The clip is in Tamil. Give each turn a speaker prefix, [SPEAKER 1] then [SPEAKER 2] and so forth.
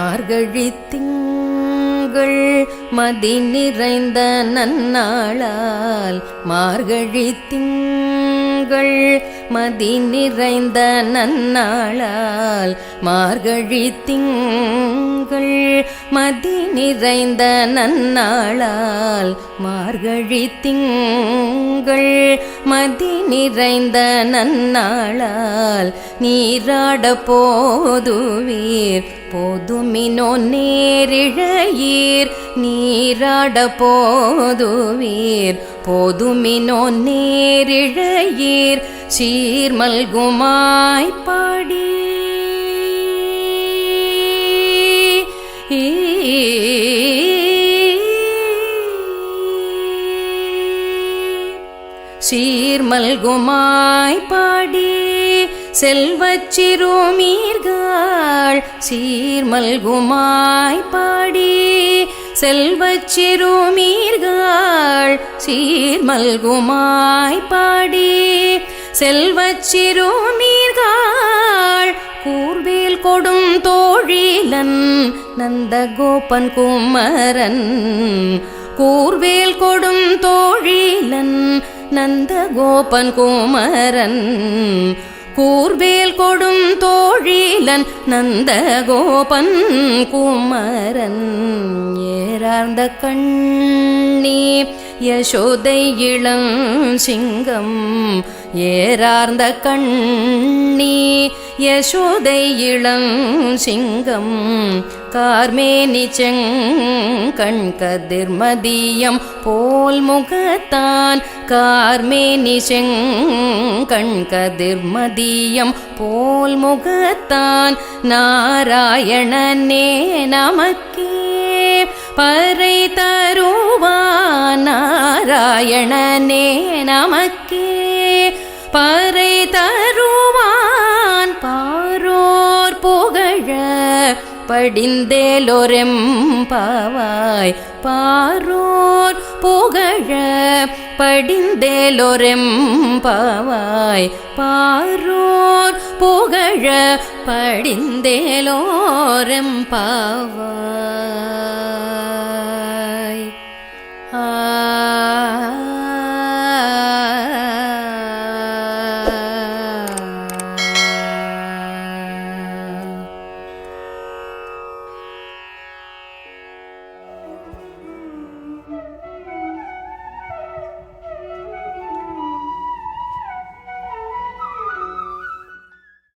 [SPEAKER 1] மார்கழி திங்கள் மதி நிறைந்த நன்னாளால் மார்கழி திங்கள் மதி நிறைந்த நன்னாளால் மார்கழி திங்கள் மதி நிறைந்த நன்னாளால் மார்கழி திங்கள் மதி நிறைந்த நன்னாளால் நீராட போதுவீர் போதுமினோ நேரிழையீர் நீராட போதுவீர் போதுமினோ நேரிழையீர் சீர்மல்குமாய் பாடி சீர்மல்குமாய் பாடி செல்வச் சிறுமீர்கள் சீர்மல்குமாய் பாடி செல்வச் சிறுமீர்கள் சீர்மல்குமாய் பாடி செல்வச் சிறுமீர்கள் கூர்வேல் கொடும் தோழிலன் நந்தகோபன் குமரன் கூர்வேல் கொடும் தோழிலன் நந்தகோபன் குமரன் கூர்வேல் கொடும் தோழிலன் நந்தகோபன் குமரன் ஏறார்ந்த கண்ணி யசோதை இளம் சிங்கம் ஏறார்ந்த கண்ணி யசோதை இளம் சிங்கம் கார்மேனி செங்கண் கதிர்மதியம் போல் முகத்தான் கார்மேனி செங்கண் கதிர்மதியம் போல் முகத்தான் நாராயணனே நமக்கே பறை தருவான் நாராயணனே நமக்கே பறை தருவான் பாரோர் புகழ படிந்தேலோரெம்பாவாய் பாரோர் புகழ படிந்தேலோரெம்பாவாய் பாரோர் புகழ படிந்தேலோரெம்பாவாய்